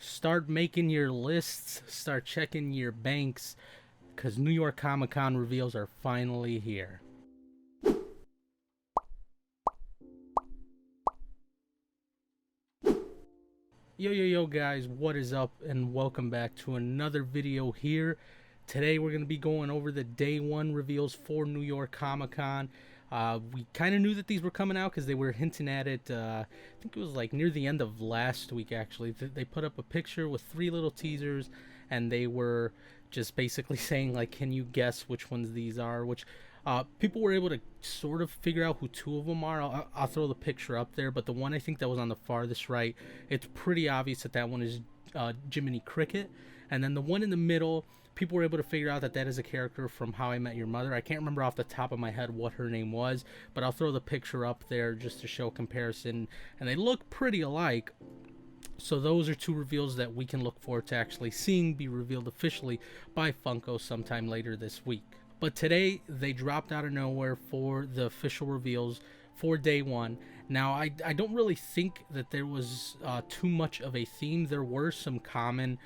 Start making your lists, start checking your banks, because New York Comic Con reveals are finally here. Yo guys, what is up, and welcome back to another video here. Today we're going to be going over the day one reveals for New York Comic Con. We kind of knew that these were coming out because they were hinting at it. I think it was like near the end of last week actually. They put up a picture with 3 little teasers, and they were just basically saying like, can you guess which ones these are, which people were able to sort of figure out who 2 of them are. I'll throw the picture up there, but the one I think that was on the farthest right, it's pretty obvious that that one is Jiminy Cricket. And then the one in the middle, people were able to figure out that that is a character from How I Met Your Mother. I can't remember off the top of my head what her name was, but I'll throw the picture up there just to show comparison. And they look pretty alike. So those are 2 reveals that we can look forward to actually seeing be revealed officially by Funko sometime later this week. But today, they dropped out of nowhere for the official reveals for day one. Now, I don't really think that there was too much of a theme. There were some common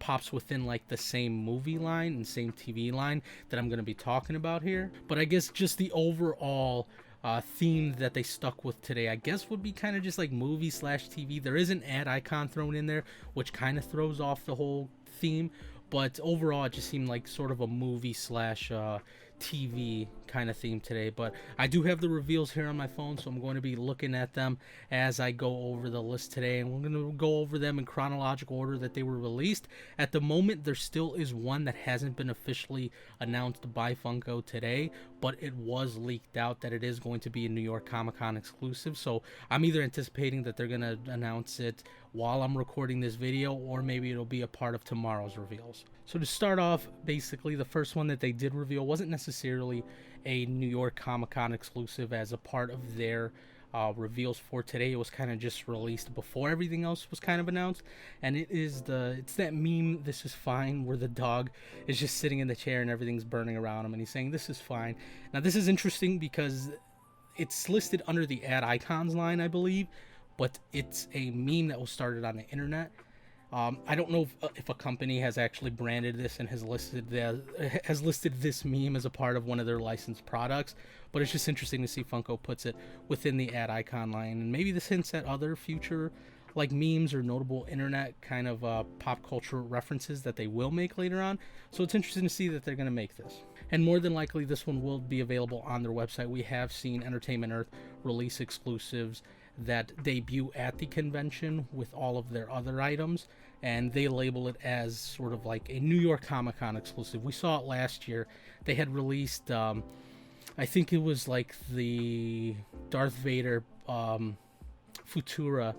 pops within like the same movie line and same TV line that I'm going to be talking about here. But I guess just the overall theme that they stuck with today, I guess, would be kind of just like movie slash TV. There is an ad icon thrown in there, which kind of throws off the whole theme. But overall, it just seemed like sort of a movie slash TV kind of theme today. But I do have the reveals here on my phone, so I'm going to be looking at them as I go over the list today. And we're going to go over them in chronological order that they were released. At the moment, there still is one that hasn't been officially announced by Funko today, but it was leaked out that it is going to be a New York Comic Con exclusive. So I'm either anticipating that they're going to announce it while I'm recording this video, or maybe it'll be a part of tomorrow's reveals. So to start off, basically the first one that they did reveal wasn't necessarily a New York Comic Con exclusive as a part of their reveals for today. It was kind of just released before everything else was kind of announced, and it's that meme, "This is fine," where the dog is just sitting in the chair and everything's burning around him, and he's saying, "This is fine." Now this is interesting because it's listed under the ad icons line, I believe, but it's a meme that was started on the internet. I don't know if a company has actually branded this and has listed this meme as a part of one of their licensed products, but it's just interesting to see Funko puts it within the ad icon line, and maybe this hints at other future like memes or notable internet kind of pop culture references that they will make later on. So it's interesting to see that they're going to make this, and more than likely this one will be available on their website. We have seen Entertainment Earth release exclusives that debut at the convention with all of their other items, and they label it as sort of like a New York Comic Con exclusive. We saw it last year. They had released I think it was like the Darth Vader Futura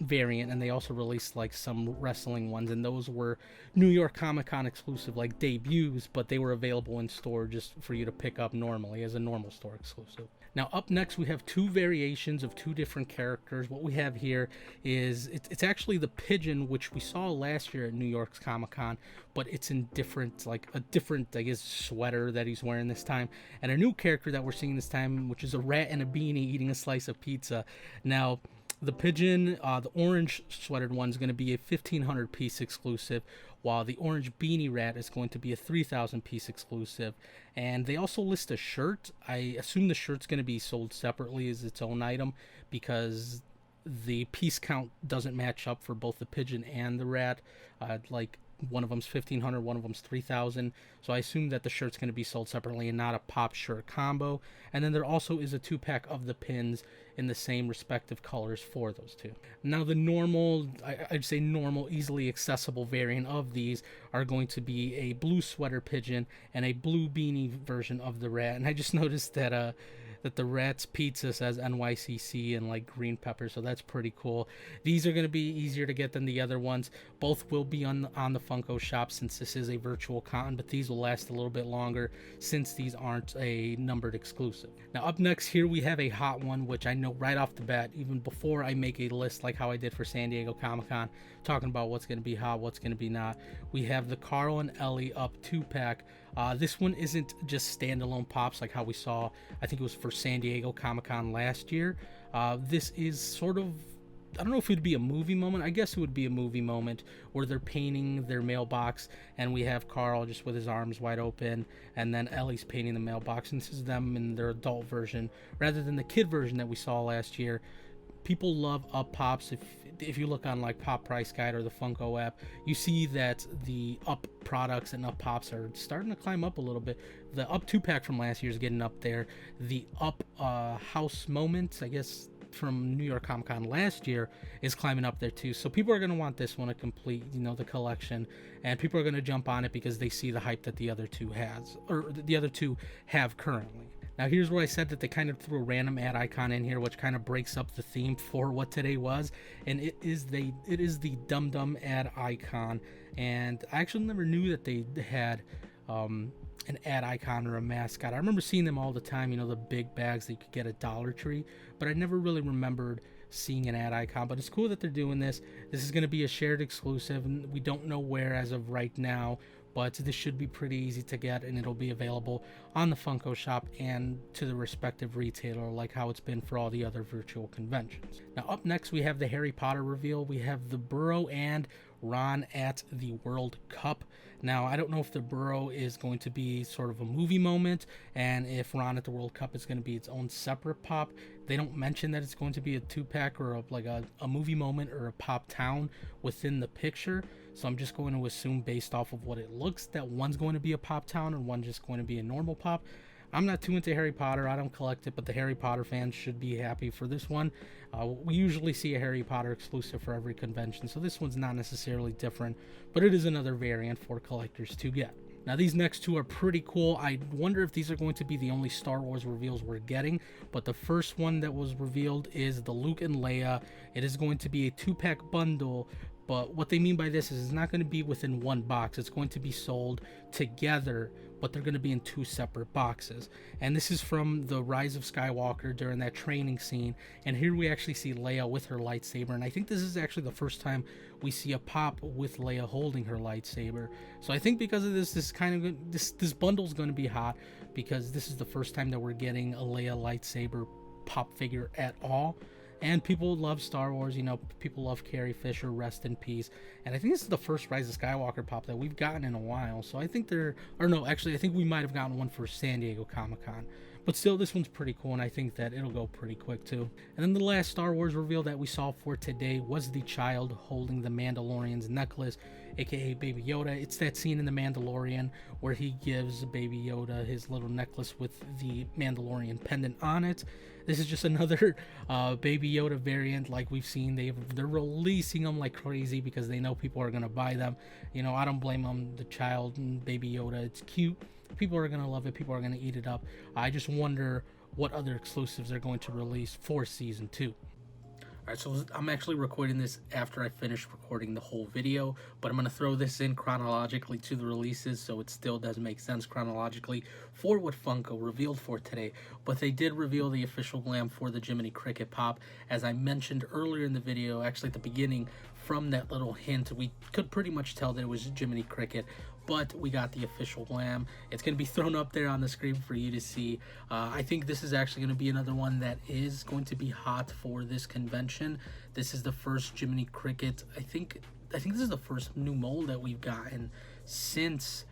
variant, and they also released like some wrestling ones, and those were New York Comic Con exclusive like debuts, but they were available in store just for you to pick up normally as a normal store exclusive. Now up next we have 2 variations of 2 different characters. What we have here is it's actually the Pigeon, which we saw last year at New York's Comic Con, but it's in different, like a different, I guess, sweater that he's wearing this time, and a new character that we're seeing this time, which is a rat in a beanie eating a slice of pizza. Now the Pigeon, the orange sweatered one, is going to be a 1,500 piece exclusive, while the orange beanie rat is going to be a 3,000 piece exclusive. And they also list a shirt. I assume the shirt's going to be sold separately as its own item, because the piece count doesn't match up for both the Pigeon and the rat. Like one of them's 1,500, one of them's 3,000. So I assume that the shirt's going to be sold separately and not a pop shirt combo. And then there also is a 2-pack of the pins in the same respective colors for those 2. Now the normal, I'd say normal, easily accessible variant of these are going to be a blue sweater Pigeon and a blue beanie version of the rat. And I just noticed that that the rat's pizza says NYCC and like green pepper, so that's pretty cool. These are going to be easier to get than the other ones. Both will be on the Funko shop since this is a virtual con, but these will last a little bit longer since these aren't a numbered exclusive. Now up next here we have a hot one, which I know right off the bat, even before I make a list like how I did for San Diego Comic-Con, talking about what's going to be hot, what's going to be not. We have the Carl and Ellie Up 2-pack. This one isn't just standalone pops like how we saw, I think it was for San Diego Comic-Con last year. This is sort of I don't know if it would be a movie moment. I guess it would be a movie moment where they're painting their mailbox, and we have Carl just with his arms wide open, and then Ellie's painting the mailbox, and this is them in their adult version rather than the kid version that we saw last year. People love Up Pops. If you look on like Pop Price Guide or the Funko app, you see that the Up products and Up Pops are starting to climb up a little bit. The Up 2-pack from last year is getting up there. The Up House Moments, I guess, from New York Comic Con last year is climbing up there too. So people are going to want this one to complete, the collection, and people are going to jump on it because they see the hype that the other two have currently. Now here's where I said that they kind of threw a random ad icon in here, which kind of breaks up the theme for what today was, and it is the Dum Dum ad icon. And I actually never knew that they had an ad icon or a mascot. I remember seeing them all the time, the big bags that you could get at Dollar Tree, but I never really remembered seeing an ad icon. But it's cool that they're doing this. This is going to be a shared exclusive, and we don't know where as of right now, but this should be pretty easy to get, and it'll be available on the Funko shop and to the respective retailer, like how it's been for all the other virtual conventions. Now up next we have the Harry Potter reveal. We have the Burrow and Ron at the World Cup. Now I don't know if the Burrow is going to be sort of a movie moment, and if Ron at the World Cup is going to be its own separate pop. They don't mention that it's going to be a 2-pack or a movie moment or a pop town within the picture. So I'm just going to assume, based off of what it looks, that one's going to be a pop town and one's just going to be a normal pop. I'm not too into Harry Potter. I don't collect it, but the Harry Potter fans should be happy for this one. We usually see a Harry Potter exclusive for every convention, so this one's not necessarily different, but it is another variant for collectors to get. Now these next two are pretty cool. I wonder if these are going to be the only Star Wars reveals we're getting, but the first one that was revealed is the Luke and Leia. It is going to be a 2-pack bundle, but what they mean by this is it's not going to be within one box. It's going to be sold together, but they're going to be in 2 separate boxes. And this is from the Rise of Skywalker during that training scene. And here we actually see Leia with her lightsaber. And I think this is actually the first time we see a pop with Leia holding her lightsaber. So I think because of this, this bundle is going to be hot, because this is the first time that we're getting a Leia lightsaber pop figure at all. And people love Star Wars, people love Carrie Fisher, rest in peace. And I think this is the first Rise of Skywalker pop that we've gotten in a while. So I think I think we might have gotten one for San Diego Comic-Con. But still, this one's pretty cool, and I think that it'll go pretty quick too. And then the last Star Wars reveal that we saw for today was the child holding the Mandalorian's necklace, aka Baby Yoda. It's that scene in The Mandalorian where he gives Baby Yoda his little necklace with the Mandalorian pendant on it. This is just another Baby Yoda variant like we've seen. They're releasing them like crazy because they know people are going to buy them. I don't blame them. The child and Baby Yoda, it's cute. People are going to love it. People are going to eat it up. I just wonder what other exclusives they're going to release for Season 2. Alright, so I'm actually recording this after I finish recording the whole video, but I'm going to throw this in chronologically to the releases, so it still does make sense chronologically for what Funko revealed for today. But they did reveal the official glam for the Jiminy Cricket pop. As I mentioned earlier in the video, actually at the beginning, from that little hint, we could pretty much tell that it was Jiminy Cricket. But we got the official glam. It's going to be thrown up there on the screen for you to see. I think this is actually going to be another one that is going to be hot for this convention. This is the first Jiminy Cricket. I think this is the first new mold that we've gotten since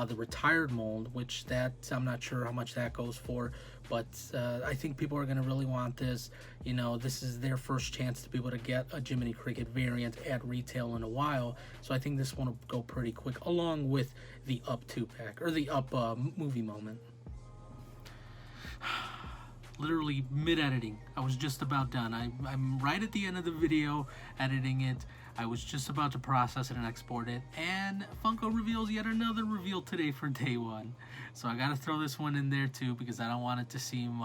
the retired mold, which I'm not sure how much that goes for, but I think people are going to really want this. This is their first chance to be able to get a Jiminy Cricket variant at retail in a while, so I think this one will go pretty quick, along with the Up 2-pack, or the Up movie moment. Literally mid-editing, I was just about done. I'm right at the end of the video editing it. I was just about to process it and export it, and Funko reveals yet another reveal today for day 1. So I gotta throw this one in there too, because I don't want it to seem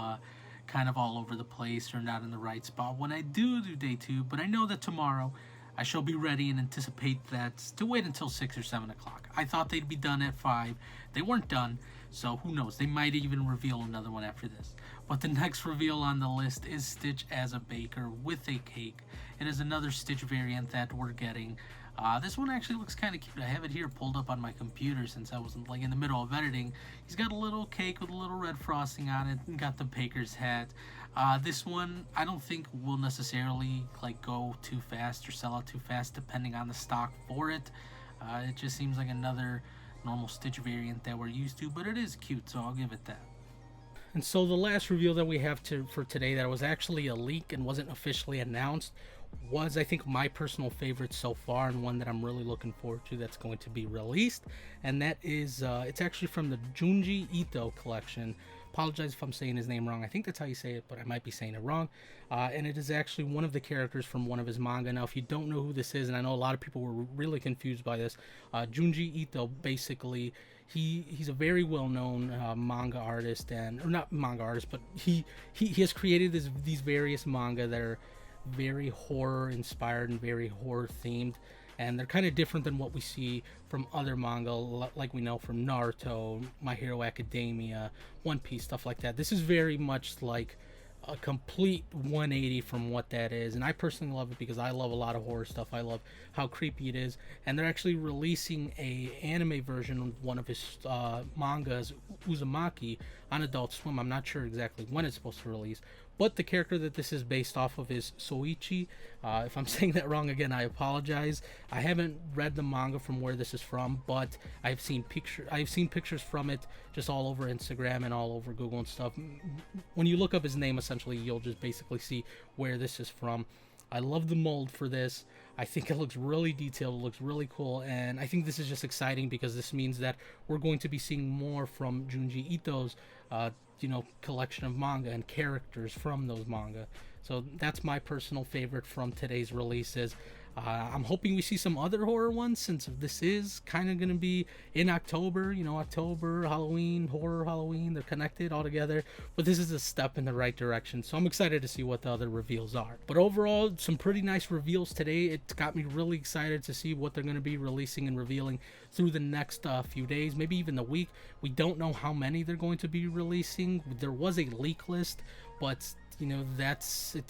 kind of all over the place or not in the right spot when I do day 2. But I know that tomorrow I shall be ready and anticipate that to wait until 6 or 7 o'clock. I thought they'd be done at 5. They weren't done, So who knows? They might even reveal another one after this. But the next reveal on the list is Stitch as a baker with a cake. It is another Stitch variant that we're getting. This one actually looks kind of cute. I have it here pulled up on my computer since I was like in the middle of editing. He's got a little cake with a little red frosting on it and got the baker's hat. This one I don't think will necessarily like go too fast or sell out too fast depending on the stock for it. It just seems like another normal Stitch variant that we're used to, but it is cute, so I'll give it that. And so the last reveal that we have for today that was actually a leak and wasn't officially announced was, I think, my personal favorite so far, and one that I'm really looking forward to that's going to be released. And that is, it's actually from the Junji Ito collection. Apologize if I'm saying his name wrong. I think that's how you say it, but I might be saying it wrong. And it is actually one of the characters from one of his manga. Now, if you don't know who this is, and I know a lot of people were really confused by this, Junji Ito, basically, he's a very well-known manga artist, and or not manga artist, but he has created these various manga that are very horror inspired and very horror themed, and they're kind of different than what we see from other manga, like we know from Naruto, My Hero Academia, One Piece, stuff like that. This is very much like a complete 180 from what that is, and I personally love it because I love a lot of horror stuff. I love how creepy it is, and they're actually releasing a anime version of one of his mangas, Uzumaki, on Adult Swim. I'm not sure exactly when it's supposed to release, but the character that this is based off of is Soichi. If I'm saying that wrong again, I apologize. I haven't read the manga from where this is from, but I've seen pictures from it just all over Instagram and all over Google and stuff. When you look up his name, essentially, you'll just basically see where this is from. I love the mold for this. I think it looks really detailed, it looks really cool, and I think this is just exciting because this means that we're going to be seeing more from Junji Ito's collection of manga and characters from those manga. So that's my personal favorite from today's releases. I'm hoping we see some other horror ones, since this is kind of going to be in October. October, Halloween, horror Halloween, they're connected all together. But this is a step in the right direction, so I'm excited to see what the other reveals are. But overall, some pretty nice reveals today. It got me really excited to see what they're going to be releasing and revealing through the next few days, maybe even the week. We don't know how many they're going to be releasing. There was a leak list, but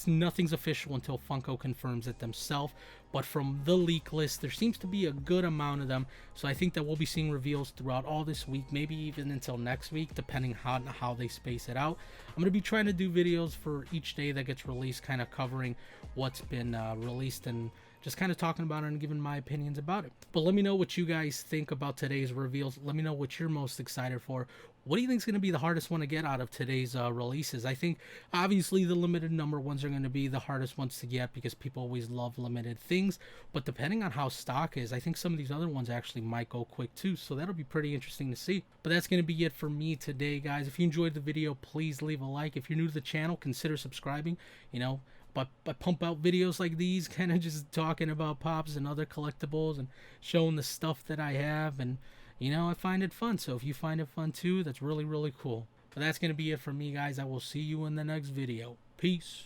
nothing's official until Funko confirms it themselves. But from the leak list, there seems to be a good amount of them, so I think that we'll be seeing reveals throughout all this week, maybe even until next week, depending on how they space it out. I'm going to be trying to do videos for each day that gets released, kind of covering what's been released and just kind of talking about it and giving my opinions about it. But let me know what you guys think about today's reveals. Let me know what you're most excited for. What do you think is going to be the hardest one to get out of today's releases? I think obviously the limited number ones are going to be the hardest ones to get because people always love limited things. But depending on how stock is, I think some of these other ones actually might go quick too. So that'll be pretty interesting to see. But that's going to be it for me today, guys. If you enjoyed the video, please leave a like. If you're new to the channel, consider subscribing. But I pump out videos like these, kind of just talking about Pops and other collectibles and showing the stuff that I have, and I find it fun. So if you find it fun too, that's really, really cool. But that's going to be it for me, guys. I will see you in the next video. Peace.